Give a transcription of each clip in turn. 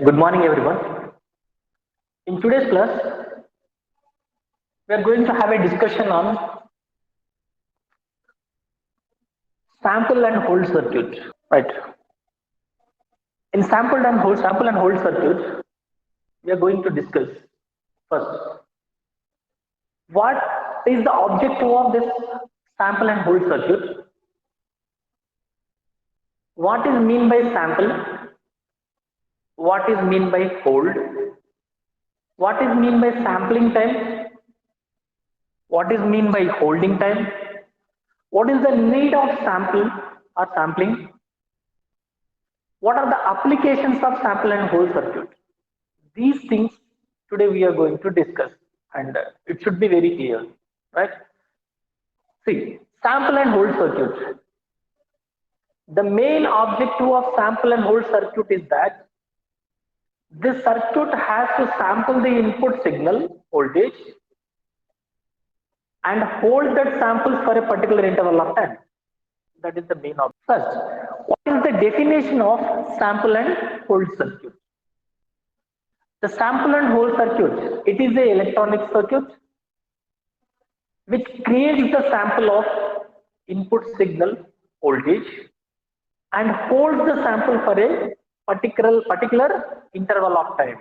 Good morning, everyone. In today's class, we are going to have a discussion on sample and hold circuit. Right. In sample and hold circuit, we are going to discuss first what is the objective of this sample and hold circuit. What is mean by sample? What is mean by hold? What is mean by sampling time? What is mean by holding time? What is the need of sample or sampling? What are the applications of sample and hold circuit? These things today we are going to discuss, and it should be very clear, right? See, sample and hold circuit. The main objective of sample and hold circuit is that this circuit has to sample the input signal voltage and hold that sample for a particular interval of time. That is the main objective. First, what is the definition of sample and hold circuit? The sample and hold circuit, it is an electronic circuit which creates the sample of input signal voltage and holds the sample for a particular interval of time.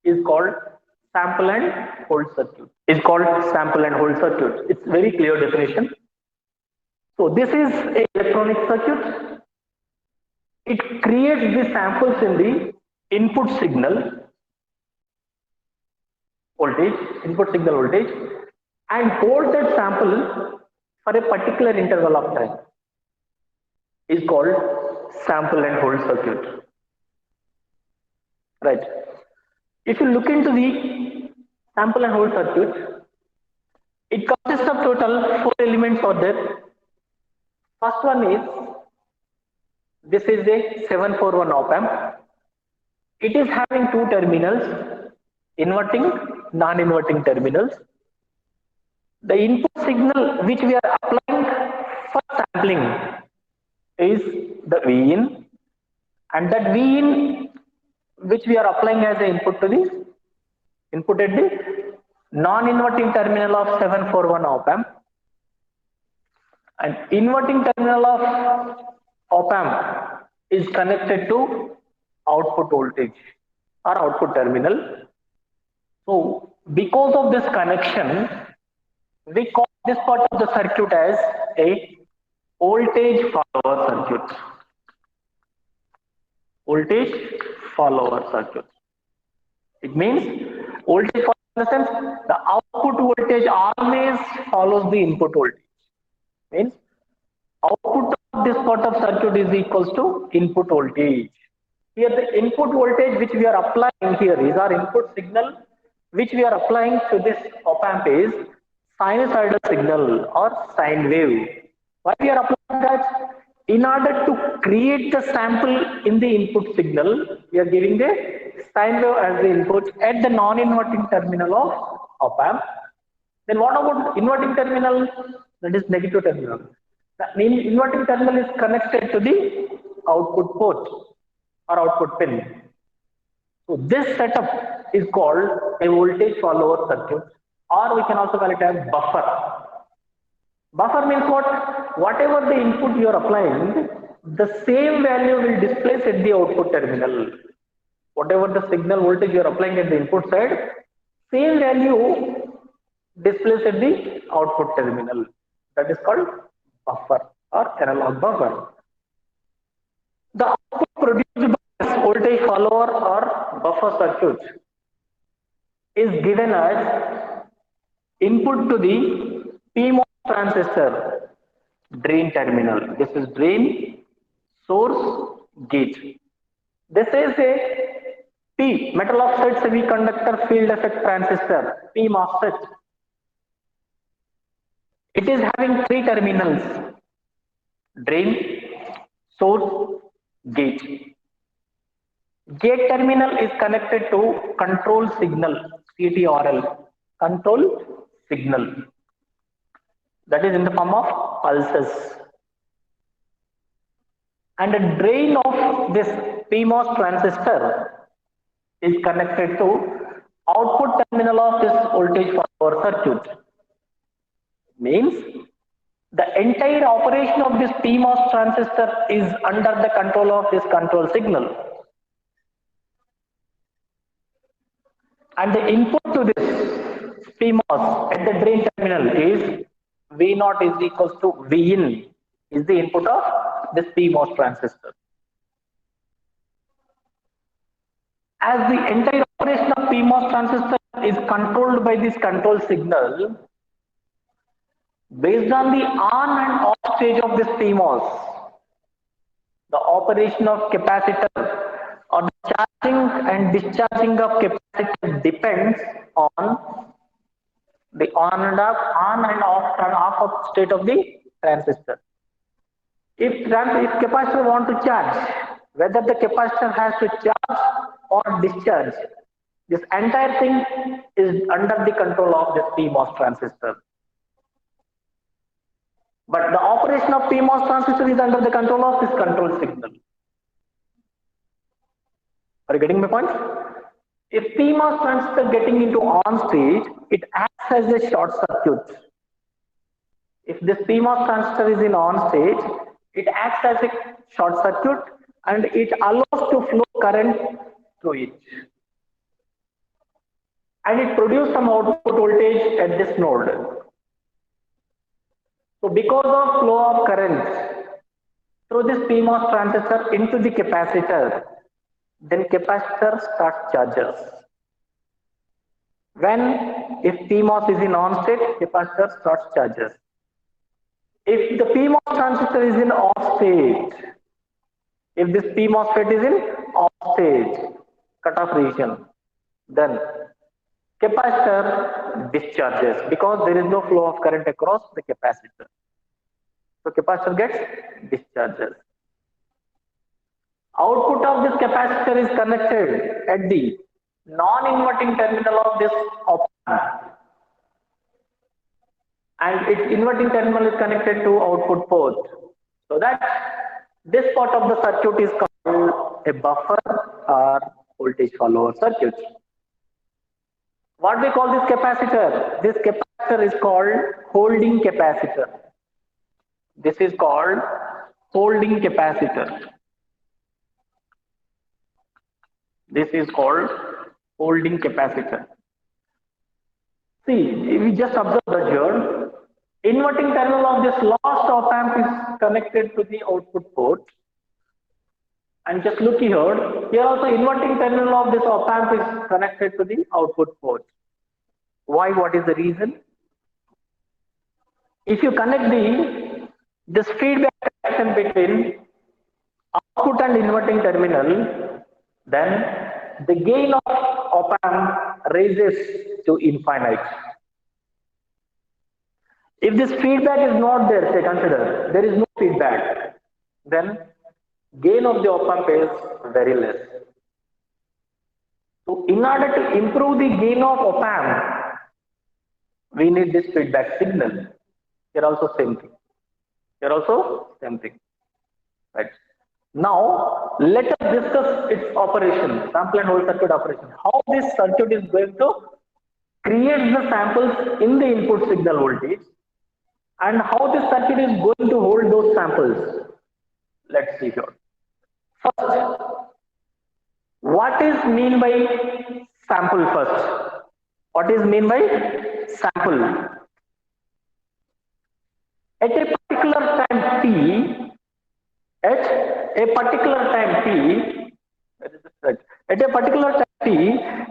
Is called sample and hold circuit. Is called sample and hold circuit. It's very clear definition. So this is an electronic circuit. It creates the samples in the input signal voltage, and holds that sample for a particular interval of time. Is called sample and hold circuit. Right. If you look into the sample and hold circuit, it consists of total 4 elements are there. First one is, this is a 741 op amp. It is having 2 terminals, inverting, non-inverting terminals. The input signal which we are applying for sampling is the Vin, and that Vin which we are applying as an input to the input at the non-inverting terminal of 741 op amp, and inverting terminal of op amp is connected to output voltage or output terminal. So because of this connection, we call this part of the circuit as a voltage follower circuit. Voltage follower circuit. It means voltage follower in the sense the output voltage always follows the input voltage. Means output of this part of circuit is equals to input voltage. Here the input voltage which we are applying here is our input signal which we are applying to this op amp is sinusoidal signal or sine wave. Why we are applying that? In order to create the sample in the input signal, we are giving the sine wave as the input at the non-inverting terminal of op amp. Then what about inverting terminal? That is negative terminal. The inverting terminal is connected to the output port or output pin. So this setup is called a voltage follower circuit, or we can also call it as buffer. Buffer means what? Whatever the input you are applying, the same value will displace at the output terminal. Whatever the signal voltage you are applying at the input side, same value displays at the output terminal. That is called buffer or analog buffer. The output produced by this voltage follower or buffer circuit is given as input to the PMOS transistor drain terminal. This is drain, source, gate. This is a P, metal oxide semiconductor field effect transistor, P MOSFET. It is having 3 terminals, drain, source, gate. Gate terminal is connected to control signal, CTRL, control signal. That is in the form of pulses. And the drain of this PMOS transistor is connected to output terminal of this voltage follower circuit. Means the entire operation of this PMOS transistor is under the control of this control signal. And the input to this PMOS at the drain terminal is V0 is equals to Vin, is the input of this PMOS transistor. As the entire operation of PMOS transistor is controlled by this control signal, based on the on and off stage of this PMOS, the operation of capacitor or the charging and discharging of capacitor depends on the on and off state of the transistor. If capacitor want to charge, whether the capacitor has to charge or discharge, this entire thing is under the control of this PMOS transistor. But the operation of PMOS transistor is under the control of this control signal. Are you getting my point? If PMOS transistor getting into on stage, it acts as a short circuit. If this PMOS transistor is in on stage, it acts as a short circuit and it allows to flow current through it. And it produces some output voltage at this node. So because of flow of current through this PMOS transistor into the capacitor, then capacitor starts charges. If PMOS is in on state, capacitor starts charges. If the PMOS transistor is in off state, if this PMOSFET is in off stage, cutoff region, then capacitor discharges because there is no flow of current across the capacitor. So capacitor gets discharges. Output of this capacitor is connected at the non-inverting terminal of this op-amp, and its inverting terminal is connected to output port. So that this part of the circuit is called a buffer or voltage follower circuit. What we call this capacitor? This capacitor is called holding capacitor. This is called holding capacitor. This is called holding capacitor. See, we just observe that here, inverting terminal of this last op-amp is connected to the output port. And just look here, here also inverting terminal of this op-amp is connected to the output port. Why? What is the reason? If you connect this feedback connection between output and inverting terminal, then the gain of op-amp raises to infinite. If this feedback is not there, say consider, there is no feedback, then gain of the op-amp is very less. So in order to improve the gain of op-amp, we need this feedback signal. Here also same thing. Here also same thing. Right. Now let us discuss its operation, sample and hold circuit operation. How this circuit is going to create the samples in the input signal voltage, and how this circuit is going to hold those samples. Let's see here. First, what is mean by sample first? What is mean by sample? At a particular time t,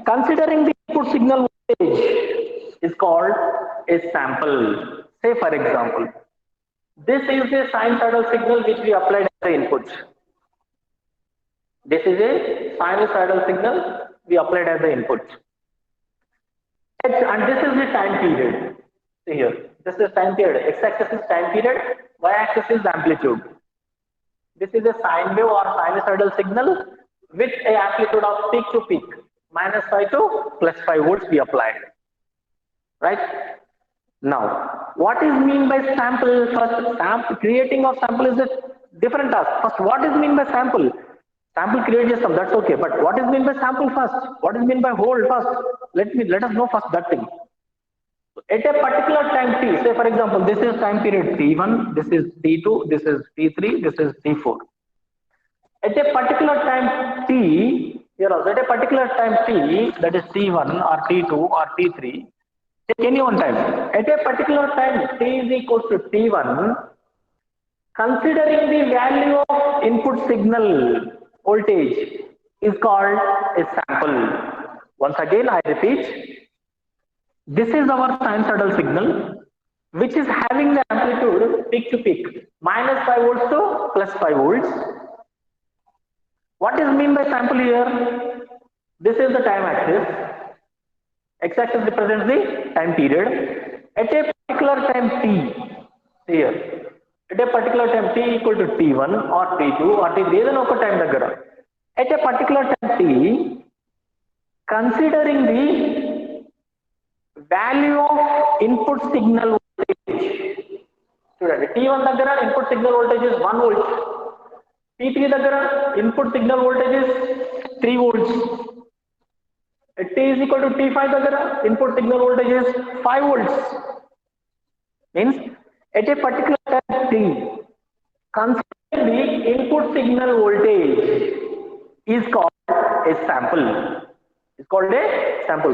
considering the input signal voltage is called a sample. Say for example, this is a sinusoidal signal which we applied as the input. This is a sinusoidal signal we applied as the input. And this is the time period. See here, this is time period. X-axis is time period, y-axis is amplitude. This is a sine wave or sinusoidal signal with a amplitude of peak to peak, -5 to +5 volts we applied. Right? Now, what is mean by sample? First, creating of sample is a different task. First, what is mean by sample? Sample create చేస్తాం, that's okay. But what is meant by sample first? What is meant by hold first? Let us know first that thing. At a particular time t, say for example, this is time period t1, this is t2, this is t3, this is t4. At a particular time t, here also at a particular time t, that is t1 or t2 or t3, take any one time. At a particular time t is equals to t1, considering the value of input signal voltage is called a sample. Once again I repeat, this is our sinusoidal signal which is having the amplitude peak to peak, minus 5 volts to plus 5 volts. What is mean by sample here? This is the time axis. X-axis represents the time period. At a particular time t, here, at a particular time t equal to t1 or t2 or t3, ఏదైనా ఒక time దగ్గర, at a particular time t, considering the value of input signal voltage, చూడండి, t1 దగ్గర input signal voltage is 1 volt, t3 దగ్గర input signal voltage is 3 volts, at t is equal to t5 దగ్గర input signal voltage is 5 volts. Means at a particular time t, considering the input signal voltage is called a sample. It's called a sample.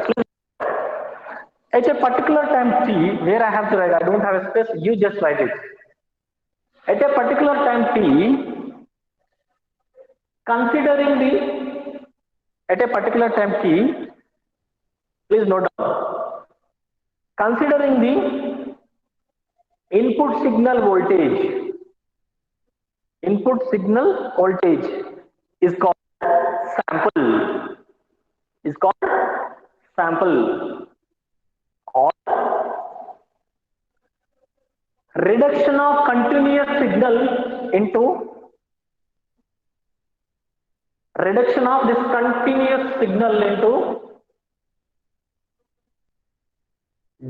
At a particular time t, where I have to write, I don't have a space, you just write it. At a particular time t, considering the, at a particular time t, please note down, considering the input signal voltage is called sample, or reduction of continuous signal into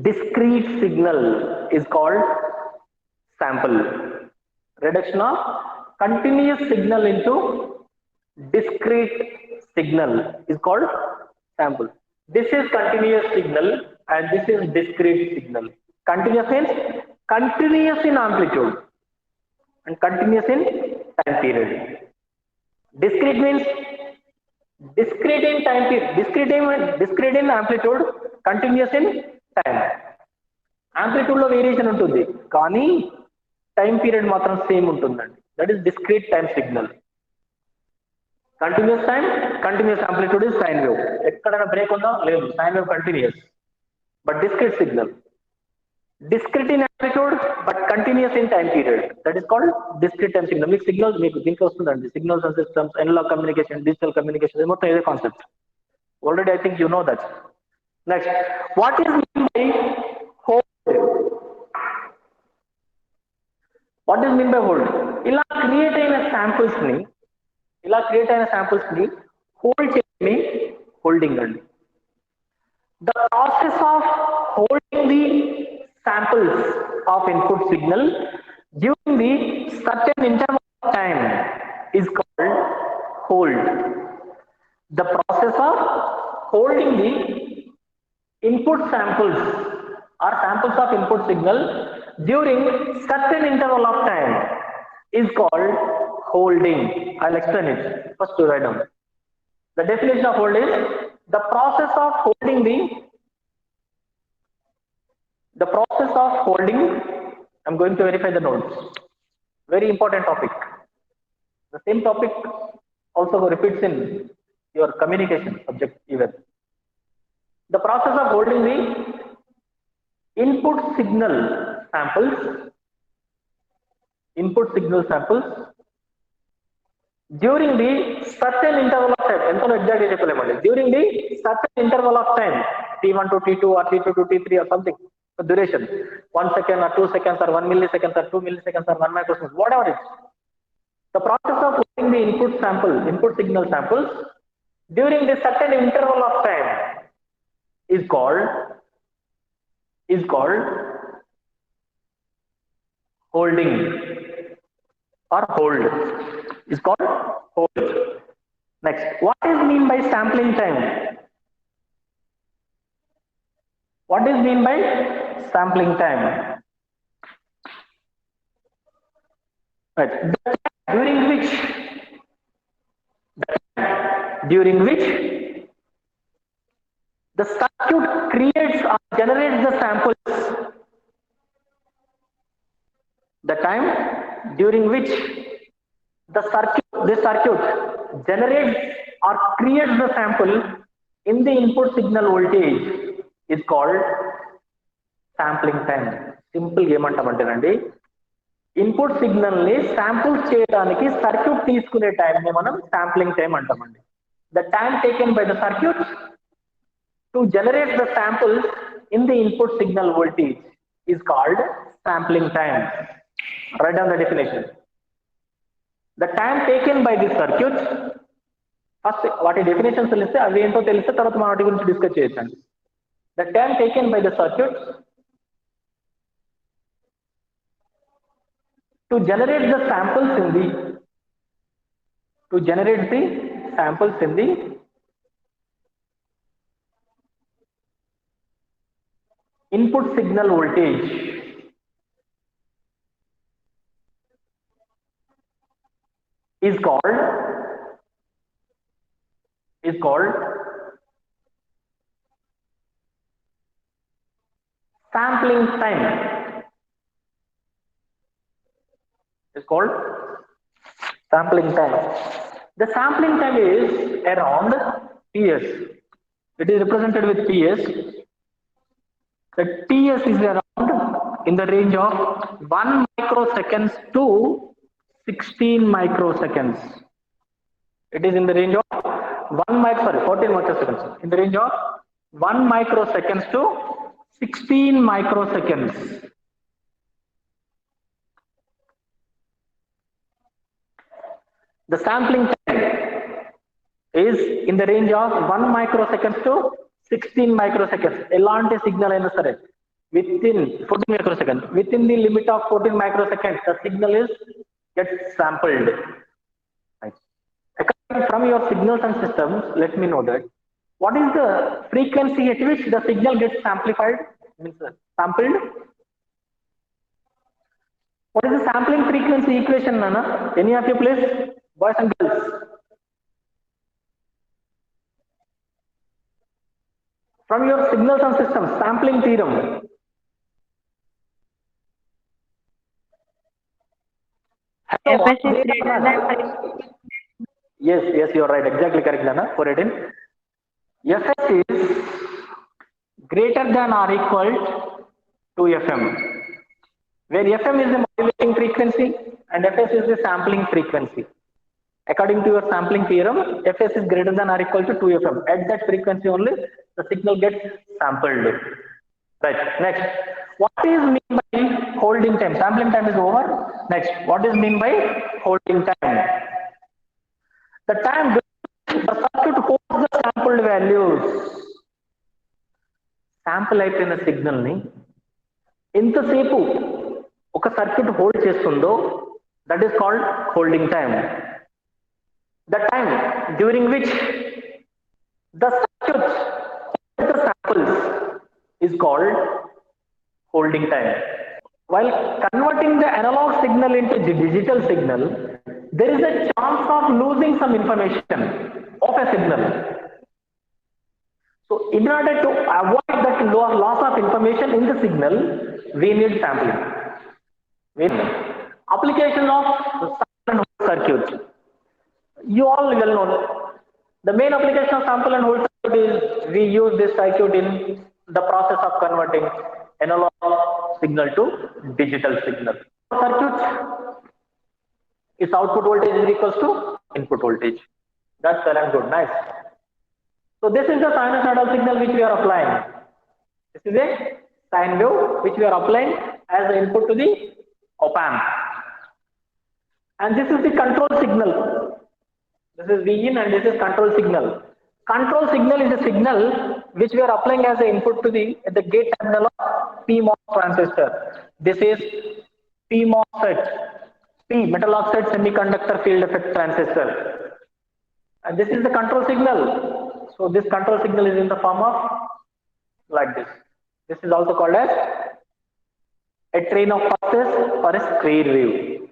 discrete signal is called sample. Reduction of continuous signal into discrete signal is called sample. This is continuous signal and this is discrete signal. Continuous means continuous in amplitude and continuous in time period. Discrete means discrete in time period, discrete in amplitude, continuous in time. Amplitude లో variation ఉంటుంది కానీ time period మాత్రం same ఉంటుందండి. That is discrete time signal. Continuous time, continuous amplitude is sine wave. ఎక్కడైనా break ఉందా? లేదు, sine wave continuous. But discrete signal, discrete in amplitude but continuous in time period, that is called discrete time signal. మీకు signal మీకు దీంట్లో వస్తుందండి, signals and systems, analog communication, digital communication, మొత్తం ఇదే concept. Already I think you know that. Next, what is mean by hold? What is mean by hold? ఇలా create అయిన samples ని hold చేయని హోల్డింగ్ అండి. The process of holding the samples of input signal during the certain interval of time is called hold. The process of holding the input samples or samples of input signal during certain interval of time is called holding. I'll explain it. First to write down. The definition of hold is the process of holding the process of holding. I'm going to verify the notes. Very important topic. The same topic also repeats in your communication subject even. The process of holding the input signal samples during the certain interval of time. Ento exactly cheppalemanడి. During the certain interval of time, t1 to t2 or t2 to t3 or something. Duration 1 second or 2 seconds or 1 millisecond or 2 milliseconds or 1 microsecond, whatever it is. The process of holding the input signal samples during the certain interval of time is called holding or hold. Is called hold. Next, what is mean by sampling time? What is mean by sampling time? Right. During which the circuit creates or generates the samples. The time during which this circuit generates or creates the sample in the input signal voltage is called sampling time. Simple ఏమంటామంటేనండి, input signal ని samples చేయడానికి circuit తీసుకునే time ని మనం sampling time అంటామండి. The time taken by the circuit to generate the samples in the input signal voltage is called sampling time. Write down the definition. The time taken by the circuit, first వాటి definitions తెలిస్తే అవి ఏంటో తెలిస్తే తర్వాత మనం వాటి గురించి discuss చేయొచ్చండి. The time taken by the circuit to generate the samples in the input signal voltage is called sampling time. Is called sampling time. The sampling time is around Ts. It is represented with Ts. The Ts is around in the range of 1 microseconds to 16 microseconds. It is in the range of 14 microseconds. In the range of 1 microseconds to 16 microseconds. The sampling time is in the range of 1 microseconds to 16 microseconds. Elanti signal aina sare within 14 microseconds. Within the limit of 14 microseconds, the signal gets sampled. Right. From your signals and systems, let me know that what is the frequency at which the signal gets sampled? What is the sampling frequency equation, Nana? Any of you please? Boys and girls. From your signals and systems, sampling theorem. Fs is greater than 5. Yes, you are right. Exactly correct, Nana. 418. Fs is greater than or equal to Fm, where Fm is the modulating frequency and Fs is the sampling frequency. According to your sampling theorem, Fs is greater than or equal to 2Fm. At that frequency only, the signal gets sampled. Right. Next, what is mean by holding time? Sampling time is over. Next, what is mean by holding time? The time the circuit holds the sampled values. Sample అయిపోయిన signal ని ఎంతసేపు ఒక circuit hold చేస్తుందో that is called holding time. The time during which the circuit holds the samples is called holding time. While converting the analog signal into the digital signal, there is a chance of losing some information of a signal. So in order to avoid that loss of information in the signal, we need sampling. Application of sample and hold circuit. You all well know the main application of sample and hold circuit is we use this circuit in the process of converting analog signal to digital signal. Circuit its output voltage is equals to input voltage. That's well and good. Nice. So this is the sinusoidal signal which we are applying. This is a sine wave which we are applying as the input to the op-amp. And this is the control signal. This is Vin and this is control signal. Control signal is a signal which we are applying as an input to the gate terminal of PMOS transistor. This is PMOSFET, P metal oxide semiconductor field effect transistor. And this is the control signal. So this control signal is in the form of like this. This is also called as a train of pulses or a square wave.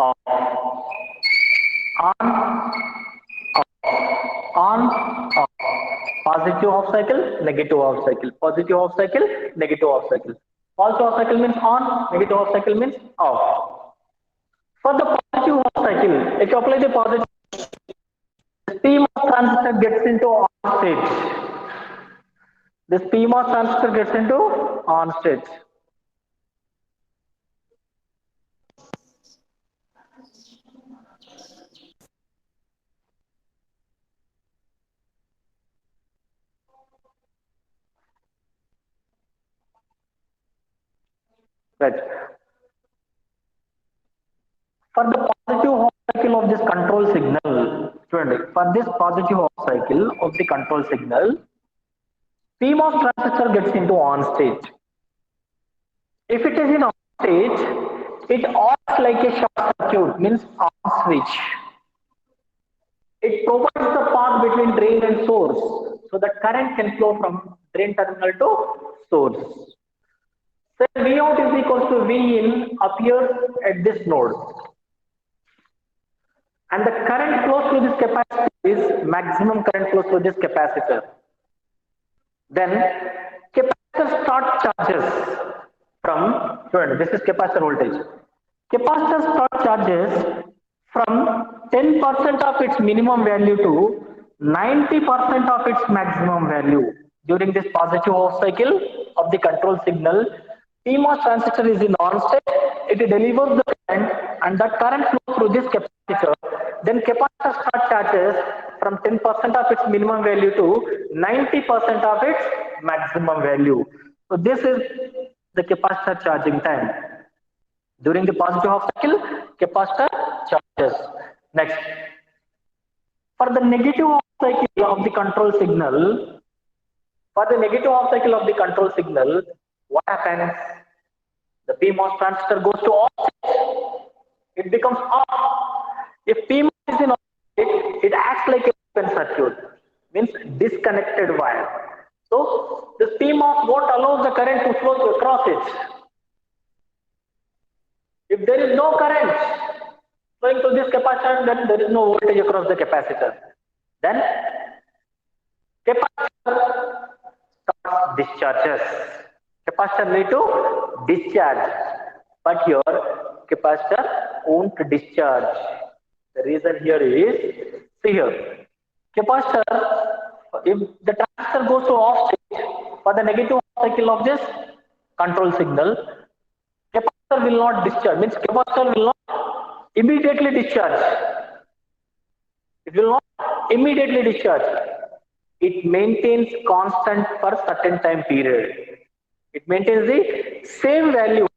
Off, on, on, off. Positive half cycle, negative half cycle. Positive half cycle, negative half cycle. Positive half cycle means on, negative half cycle means off. For the positive half cycle, if you apply the positive, the PMOS transistor gets into on state. This PMOS transistor gets into on state. Right. For the positive half cycle of this control signal, for this positive half cycle of the control signal, PMOS transistor gets into on state. If it is in on state, it acts like a short circuit, means on switch. It provides the path between drain and source, so that current can flow from drain terminal to source. So V out is equals to V in appears at this node. And the current flows through this capacitor is maximum current flows through this capacitor. Then capacitor start charges from, this is capacitor voltage. Capacitor start charges from 10% of its minimum value to 90% of its maximum value. During this positive half cycle of the control signal, PMOS transistor is in on state, it delivers the current and that current flows through this capacitor. Then capacitor start charges from 10% of its minimum value to 90% of its maximum value. So this is the capacitor charging time. During the positive half cycle, capacitor charges. Next, for the negative half cycle of the control signal, what happens? The PMOS transistor goes to off. It becomes off. If PMOS is in off, it acts like a open circuit, means disconnected wire. So this PMOS won't allow the current to flow across it. If there is no current flowing to this capacitor, then there is no voltage across the capacitor. Then capacitor starts discharges. Capacitor need to discharge, but here capacitor won't discharge. The reason here is, see here, capacitor, if the transistor goes to off state for the negative cycle of this control signal, capacitor will not discharge, means capacitor will not immediately discharge. It will not immediately discharge. It maintains constant for certain time period. It maintains the same value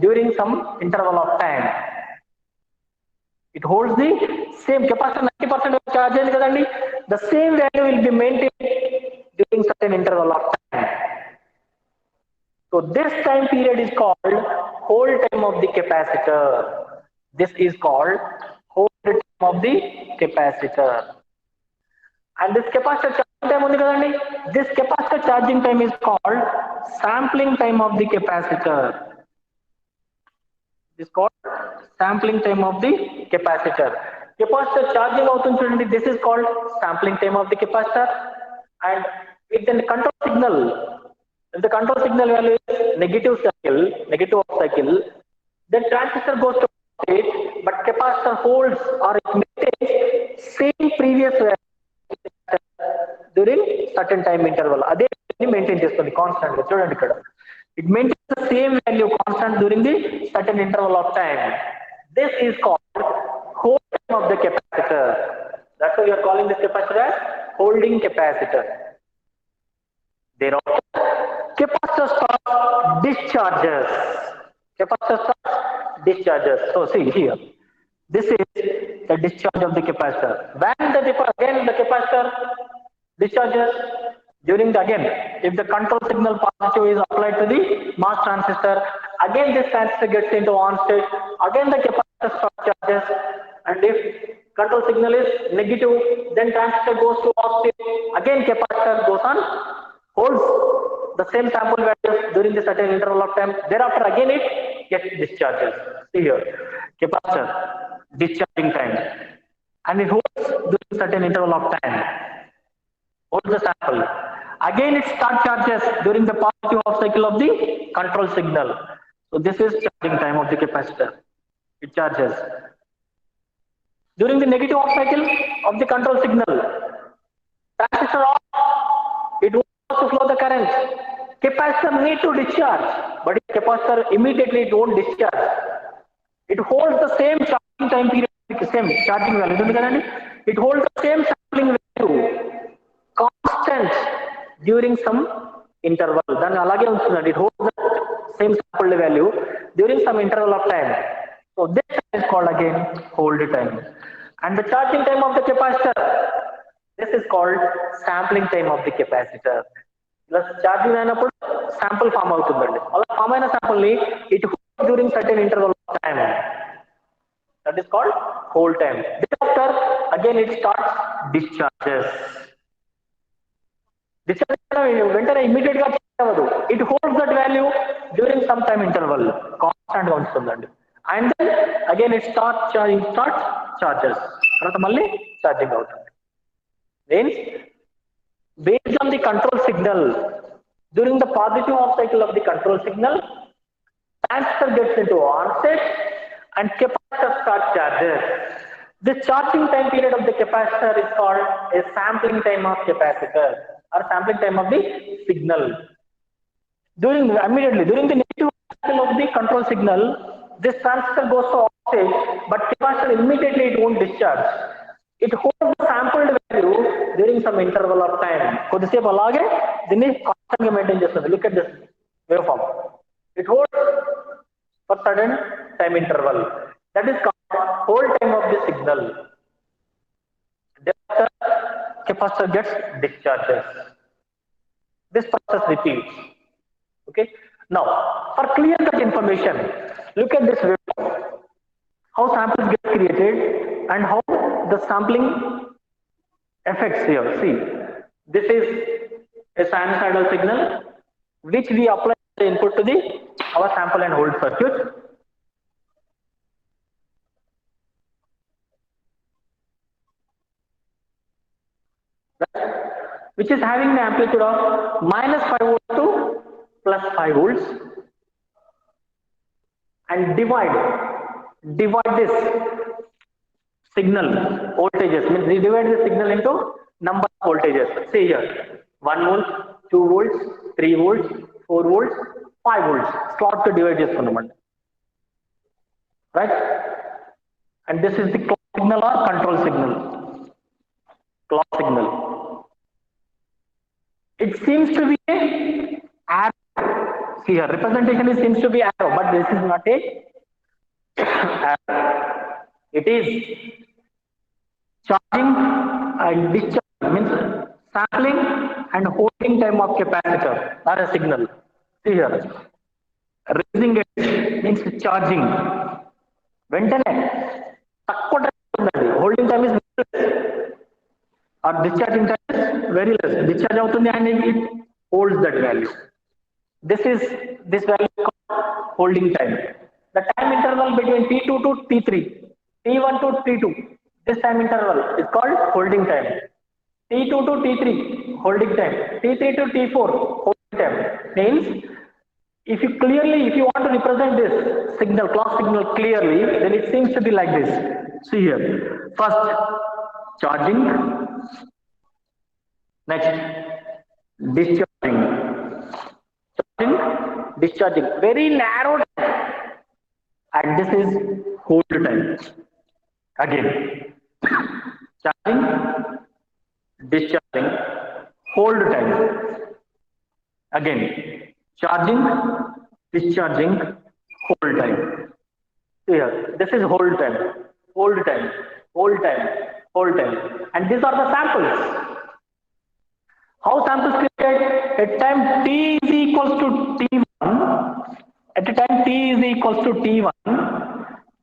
during some interval of time. It holds the same capacitor 90% of charge, the same value will be maintained during certain interval of time. So this time period is called hold time of the capacitor. This is called hold time of the capacitor. And this capacitor charging time, this capacitor charging time is called sampling time of the capacitor. This is called sampling time of the capacitor. Capacitor charging out, this is called sampling time of the capacitor. And with the control signal, if the control signal value is negative cycle, then transistor goes to state, but capacitor holds or it maintains same previous value during certain time interval. Ade maintain chesthundi constant ga chudandi ikkada. It maintains the same value constant during the certain interval of time. This is called hold time of the capacitor. That's why we are calling this capacitor as holding capacitor. Thereafter, capacitor starts discharges. So see here, this is the discharge of the capacitor. When the capacitor discharges, During the, again, if the control signal positive is applied to the MOS transistor, again this transistor gets into on state, again the capacitor starts charges, and if control signal is negative, then transistor goes to off state, again capacitor goes on, holds the same sample values during the certain interval of time, thereafter again it gets discharges. See here, capacitor, discharging time, and it holds during certain interval of time, holds the sample. Again it starts charges during the positive half cycle of the control signal. So this is charging time of the capacitor. It charges. During the negative half cycle of the control signal, transistor off, it wants to flow the current. Capacitor need to discharge, but if capacitor immediately it won't discharge. It holds the same charging time period, same charging value. It holds the same sampling value, constant during some interval. Then alage untundandi, it holds the same sample value during some interval of time. So this is called again hold time. And the charging time of the capacitor, this is called sampling time of the capacitor. Plus charging అయినప్పుడు sample form అవుతుందండి. అలా form అయిన sample ని it holds during certain interval of time. That is called hold time. Thereafter again it starts discharges. Discharge వెంటనే immediate గా change అవ్వదు. It holds that value during some time interval. Constant గా ఉంటుందండి. And then again it starts charges. తర్వాత మళ్ళీ charging అవుతుంది. Means based on the control signal, during the positive half cycle of the control signal, transistor gets into on state and capacitor starts charges. This charging time period of the capacitor is called a sampling time of capacitor or sampling time of the signal. Immediately during the negative cycle of the control signal, this transistor goes to off stage, but capacitor immediately it won't discharge. It holds the sampled value during some interval of time. కొద్దిసేపు అలాగే దీన్ని constant గా maintain చేస్తుంది. Look at this waveform. It holds for certain time interval. That is called hold time of the signal. Thereafter, capacitor gets discharges. This process repeats. Okay. Now, for clear cut information, look at this waveform. How samples get created and how the sampling affects here. See, this is a sinusoidal signal which we apply the input to our sample and hold circuit. Which is having the amplitude of -5 volts to +5 volts, and divide this signal voltages, means we divide the signal into number of voltages. See here, 1 volt, 2 volts, 3 volts, 4 volts, 5 volts. Slot to divide chestunnamanడి, right? And this is the clock signal or control signal. Clock signal. It seems to be a arrow. See here, representation seems to be arrow, but this is not a arrow. It is charging and discharging, means sampling and holding time of capacitor, not a signal. See here, raising it means charging. వెంటనే తక్కువ time ఉందండి, holding time is or discharging time is very less. Discharge అవుతుంది and it holds that value. This value is called holding time. The time interval between T2 to T3, T1 to T2, this time interval is called holding time. T2 to T3, holding time. T3 to T4, holding time. Means if you want to represent this signal, clock signal clearly, then it seems to be like this. See here, first charging, next discharging, discharging, very narrow time, and this is hold time. Again, charging, discharging, hold time. Again, charging, discharging, hold time. Here, this is hold time, hold time, hold time, hold time, and these are the samples. How samples created? At time t is equals to t1, at a time t is equals to t1,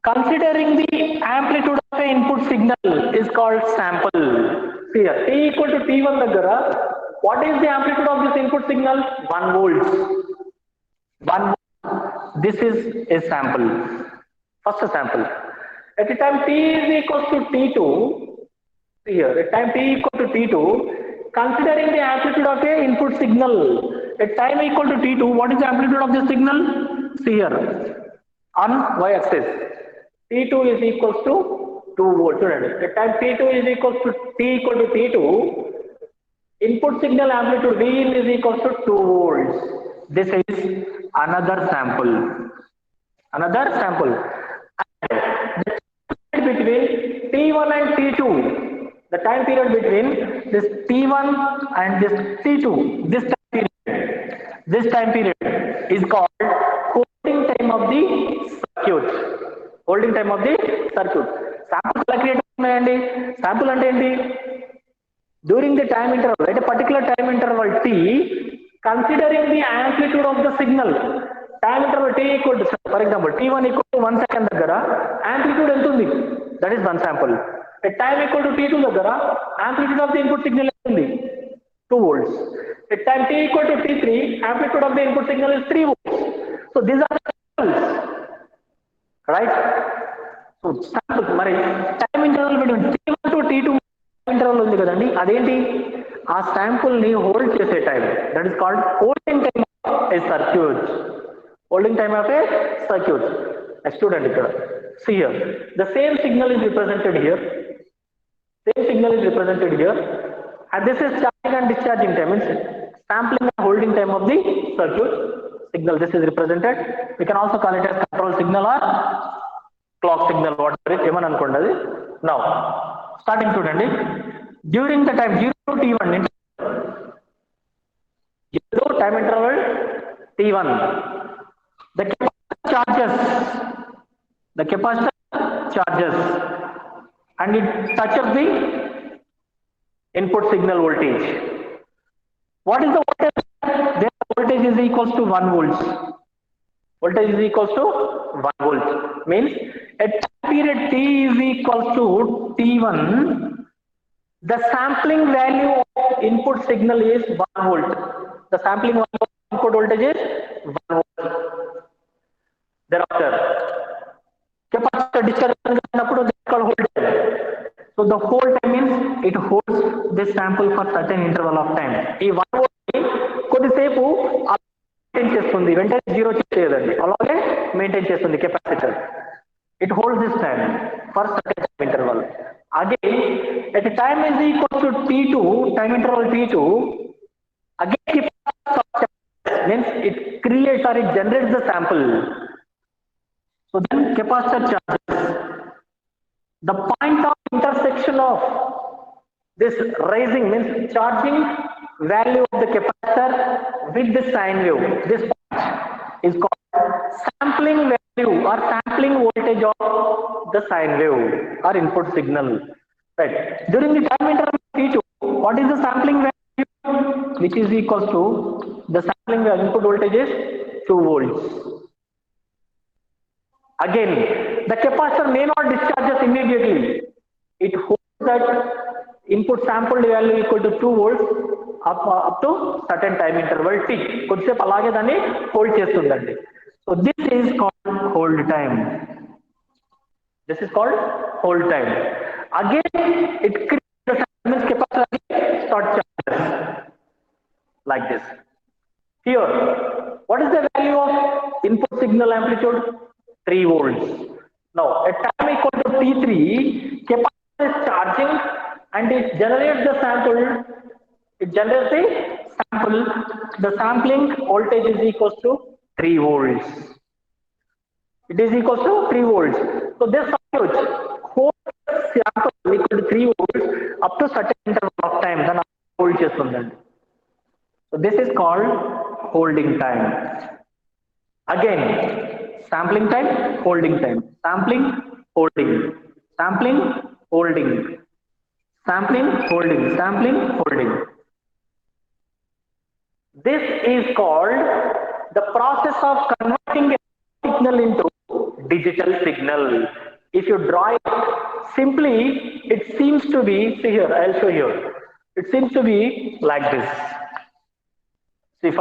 considering the amplitude of a input signal is called sample. See here, t equal to t1 daggara, what is the amplitude of this input signal? 1 volts. 1 volt. This is a sample. First sample. At a time t is equals to t2, see here, at time t equal to t2, considering the amplitude of a input signal, at time equal to t2, what is the amplitude of the signal? See here, on y-axis, t2 is equals to 2 volts. At time t2 is equals to t equal to t2, input signal amplitude Vin is equals to 2 volts. This is another sample. Another sample. And the time between t1 and t2, the time period between this t1 and this t2, this time period is called holding time of the circuit. Holding time of the circuit. Sample ఎలా create అవుతున్నాయండి? sample అంటే ఏంటి? During the time interval, at a particular time interval t, considering the amplitude of the signal, time interval t equal to, for example, t1 equal to 1 second daggara, amplitude ఎంత ఉంది? That is one sample. At time equal to t2 daggara, amplitude of the input signal ఎంత ఉంది? 2 volts. At time t equal to t3, amplitude of the input signal is 3 volts. So these are the samples, right? So samples, మరి time interval between t1 to t2 interval ఉంది కదండి, అదేంటి? ఆ sample ని hold చేసే time, that is called holding time of A circuit. Holding time of A circuit. చూడండి ఇక్కడ, see here, the same signal is represented here, same signal is represented here, and this is charging and discharging time, means sampling and holding time of the circuit signal. This is represented. We can also call it as control signal or clock signal, whatever it ఏమని అనుకోండి అది. Now starting చూడండి, during the time 0 to t1 time interval t1, the capacitor charges and it touches the input signal voltage. What is the voltage? Their voltage is equals to 1 volts. Voltage is equals to 1 volt. Means at period t is equals to t1, the sampling value of input signal is 1 volt. The sampling value of input voltage is 1 volt. Thereafter, capacitor discharge called hold time. So the hold time means it holds this sample for certain interval of time. ఈ 1 volt కొద్దిసేపు maintain చేస్తుంది, వెంటనే zero చేయదండి, అలాగే maintain చేస్తుంది capacitor. It holds this time for certain time interval. Again, at a time is equal to t2, time interval t2, again means it creates or it generates the sample. So then capacitor charges. The point of intersection of this rising means charging value of the capacitor with the sine wave. This point is called sampling value or sampling voltage of the sine wave or input signal. Right. During the time interval t2, what is the sampling value? Which is equals to the sampling value input voltage is 2 volts. Again, the capacitor may not discharge us immediately. It holds that input sampled value equal to 2 volts up to certain time interval t. కొద్దిసేపు అలాగే దాన్ని hold చేస్తుందండి. So this is called hold time. This is called hold time. Again, it creates the means capacitor start charges like this. Here, what is the value of input signal amplitude? 3 volts. Now, at time equal to t3, capacitor is charging and it generates the sample. It generates the sample. The sampling voltage is equals to 3 volts. It is equals to 3 volts. So this circuit holds sample equal to 3 volts up to certain interval of time. Then hold chestundandi. So this is called holding time. Again, sampling time, holding time. Sampling, holding. Sampling, holding. Sampling, holding. Sampling, holding. This is called the process of converting a signal into digital signal. If you draw it simply, it seems to be, see here, I'll show you. It seems to be like this. See,